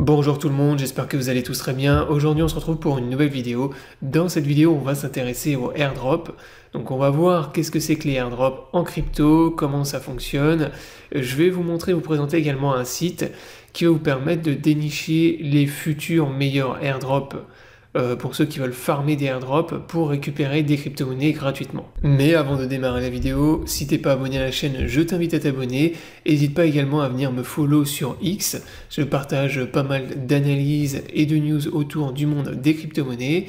Bonjour tout le monde, j'espère que vous allez tous très bien. Aujourd'hui on se retrouve pour une nouvelle vidéo. Dans cette vidéo on va s'intéresser aux airdrops. Donc on va voir qu'est-ce que c'est que les airdrops en crypto, comment ça fonctionne. Je vais vous montrer, vous présenter également un site qui va vous permettre de dénicher les futurs meilleurs airdrops pour ceux qui veulent farmer des airdrops pour récupérer des crypto-monnaies gratuitement. Mais avant de démarrer la vidéo, si t'es pas abonné à la chaîne, je t'invite à t'abonner. N'hésite pas également à venir me follow sur X. Je partage pas mal d'analyses et de news autour du monde des crypto-monnaies.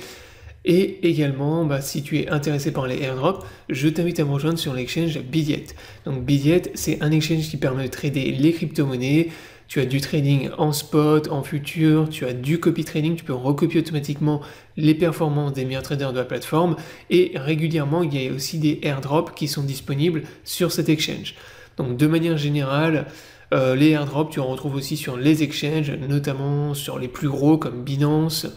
Et également, si tu es intéressé par les airdrops, je t'invite à me rejoindre sur l'exchange Bidiet. Donc Bidiet, c'est un exchange qui permet de trader les crypto-monnaies. Tu as du trading en spot, en futur, tu as du copy trading, tu peux recopier automatiquement les performances des meilleurs traders de la plateforme et régulièrement il y a aussi des airdrops qui sont disponibles sur cet exchange. Donc de manière générale, les airdrops tu en retrouves aussi sur les exchanges, notamment sur les plus gros comme Binance,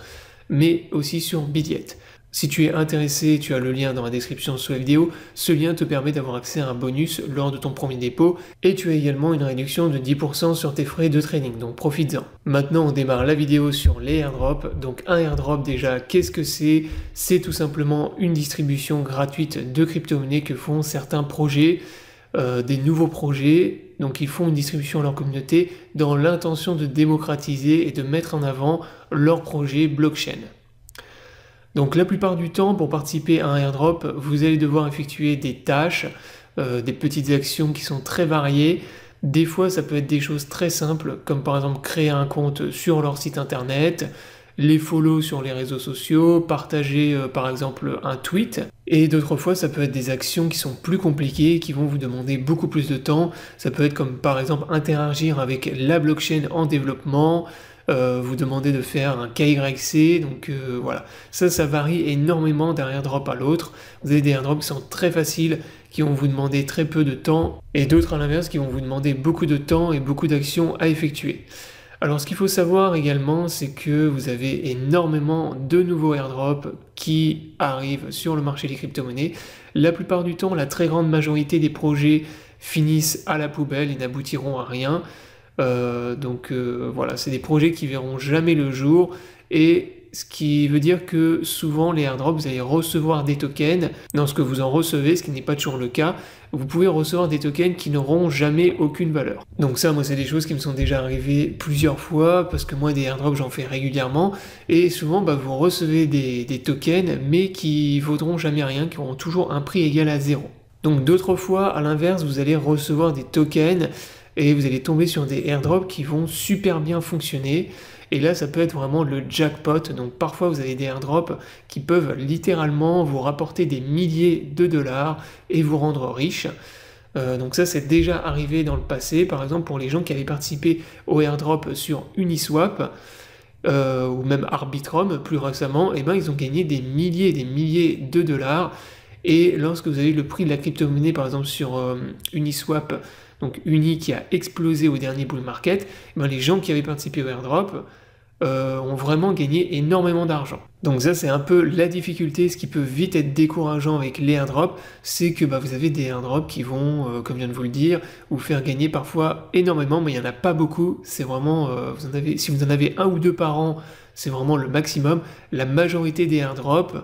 mais aussi sur Bidiet. Si tu es intéressé, tu as le lien dans la description sous la vidéo. Ce lien te permet d'avoir accès à un bonus lors de ton premier dépôt et tu as également une réduction de 10% sur tes frais de trading, donc profites-en. Maintenant, on démarre la vidéo sur les airdrops. Donc un airdrop déjà, qu'est-ce que c'est? C'est tout simplement une distribution gratuite de crypto-monnaies que font certains projets, des nouveaux projets. Donc ils font une distribution à leur communauté dans l'intention de démocratiser et de mettre en avant leur projet blockchain. Donc la plupart du temps, pour participer à un airdrop, vous allez devoir effectuer des tâches, des petites actions qui sont très variées. Des fois, ça peut être des choses très simples, comme par exemple créer un compte sur leur site internet, les follow sur les réseaux sociaux, partager par exemple un tweet. Et d'autres fois, ça peut être des actions qui sont plus compliquées, qui vont vous demander beaucoup plus de temps. Ça peut être comme par exemple interagir avec la blockchain en développement, vous demander de faire un KYC, donc voilà. Ça varie énormément d'un airdrop à l'autre. Vous avez des airdrops qui sont très faciles, qui vont vous demander très peu de temps, et d'autres à l'inverse qui vont vous demander beaucoup de temps et beaucoup d'actions à effectuer. Alors ce qu'il faut savoir également, c'est que vous avez énormément de nouveaux airdrops qui arrivent sur le marché des crypto-monnaies. La plupart du temps, la très grande majorité des projets finissent à la poubelle et n'aboutiront à rien. Voilà, c'est des projets qui verront jamais le jour, et ce qui veut dire que souvent les airdrops, vous allez recevoir des tokens. Lorsque vous en recevez, ce qui n'est pas toujours le cas, vous pouvez recevoir des tokens qui n'auront jamais aucune valeur. Donc ça, moi, c'est des choses qui me sont déjà arrivées plusieurs fois, parce que moi, des airdrops, j'en fais régulièrement, et souvent, vous recevez des tokens, mais qui vaudront jamais rien, qui auront toujours un prix égal à 0. Donc d'autres fois, à l'inverse, vous allez recevoir des tokens, et vous allez tomber sur des airdrops qui vont super bien fonctionner. Et là, ça peut être vraiment le jackpot. Donc parfois, vous avez des airdrops qui peuvent littéralement vous rapporter des milliers de dollars et vous rendre riche. Donc ça, c'est déjà arrivé dans le passé. Par exemple, pour les gens qui avaient participé au airdrop sur Uniswap, ou même Arbitrum plus récemment, ils ont gagné des milliers et des milliers de dollars. Et lorsque vous avez le prix de la crypto-monnaie, par exemple sur Uniswap, donc Uni qui a explosé au dernier bull market, les gens qui avaient participé au airdrop ont vraiment gagné énormément d'argent. Donc ça, c'est un peu la difficulté, ce qui peut vite être décourageant avec les airdrops, c'est que vous avez des airdrops qui vont, comme je viens de vous le dire, vous faire gagner parfois énormément, mais il n'y en a pas beaucoup. C'est vraiment, si vous en avez un ou deux par an, c'est vraiment le maximum. La majorité des airdrops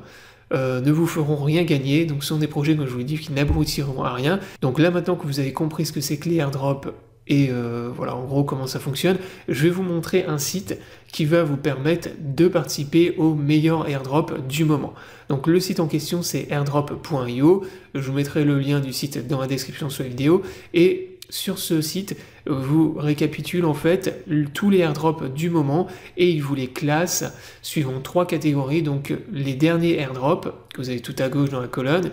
ne vous feront rien gagner, donc ce sont des projets, comme je vous l'ai dit, qui n'aboutiront à rien. Donc là, maintenant que vous avez compris ce que c'est que les airdrops et voilà en gros comment ça fonctionne, je vais vous montrer un site qui va vous permettre de participer aux meilleurs airdrops du moment. Donc le site en question, c'est airdrop.io, je vous mettrai le lien du site dans la description sous la vidéo, et sur ce site, vous récapitule en fait tous les airdrops du moment et il vous les classe suivant 3 catégories. Donc les derniers airdrops, que vous avez tout à gauche dans la colonne,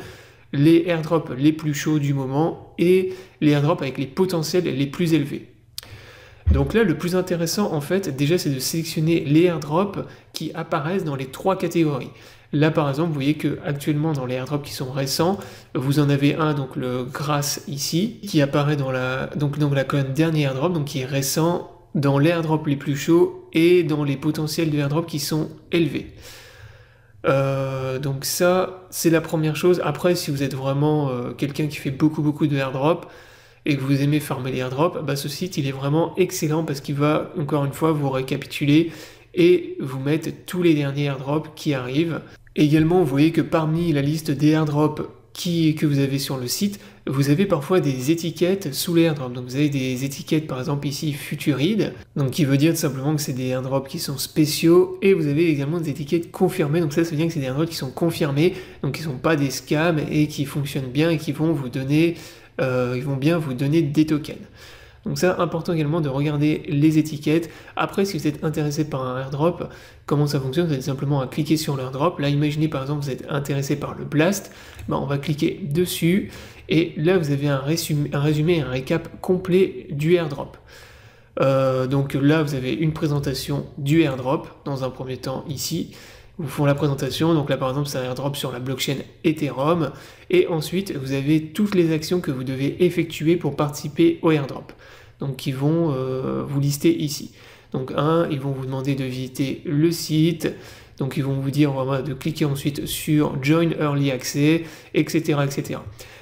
les airdrops les plus chauds du moment et les airdrops avec les potentiels les plus élevés. Donc là, le plus intéressant en fait, déjà, c'est de sélectionner les airdrops qui apparaissent dans les 3 catégories. Là, par exemple, vous voyez que actuellement dans les airdrops qui sont récents, vous en avez un, donc le Grass ici, qui apparaît dans la colonne dernier airdrop, donc qui est récent, dans les airdrops les plus chauds et dans les potentiels de airdrops qui sont élevés. Donc ça, c'est la première chose. Après, si vous êtes vraiment quelqu'un qui fait beaucoup de airdrops, et que vous aimez farmer les airdrops, bah ce site il est vraiment excellent parce qu'il va encore une fois vous récapituler et vous mettre tous les derniers airdrops qui arrivent. Également, vous voyez que parmi la liste des airdrops que vous avez sur le site, vous avez parfois des étiquettes sous les airdrops. Donc vous avez des étiquettes par exemple ici Futurid, donc qui veut dire tout simplement que c'est des airdrops qui sont spéciaux, et vous avez également des étiquettes confirmées, donc ça veut dire que c'est des airdrops qui sont confirmés, donc qui ne sont pas des scams et qui fonctionnent bien et qui vont vous donner, ils vont bien vous donner des tokens. Donc ça, important également de regarder les étiquettes. Après, si vous êtes intéressé par un airdrop, comment ça fonctionne? Vous avez simplement à cliquer sur l'airdrop. Là, imaginez par exemple vous êtes intéressé par le Blast, on va cliquer dessus, et là vous avez un résumé, un récap complet du airdrop. Donc là, vous avez une présentation du airdrop, dans un premier temps ici. Vous font la présentation, donc là par exemple c'est un airdrop sur la blockchain Ethereum, et ensuite vous avez toutes les actions que vous devez effectuer pour participer au airdrop, donc qui vont vous lister ici. Donc ils vont vous demander de visiter le site, donc ils vont vous dire vraiment de cliquer ensuite sur Join Early Access, etc. etc.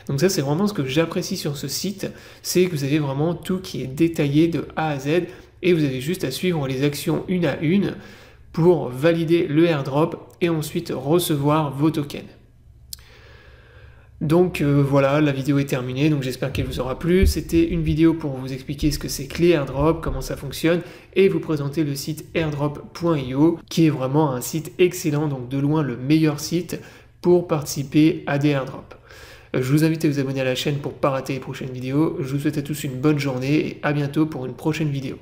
Donc ça c'est vraiment ce que j'apprécie sur ce site, c'est que vous avez vraiment tout qui est détaillé de A à Z, et vous avez juste à suivre les actions une à une, pour valider le airdrop et ensuite recevoir vos tokens. Donc voilà, la vidéo est terminée, donc j'espère qu'elle vous aura plu. C'était une vidéo pour vous expliquer ce que c'est que les airdrops, comment ça fonctionne, et vous présenter le site airdrop.io, qui est vraiment un site excellent, donc de loin le meilleur site pour participer à des airdrops. Je vous invite à vous abonner à la chaîne pour ne pas rater les prochaines vidéos. Je vous souhaite à tous une bonne journée et à bientôt pour une prochaine vidéo.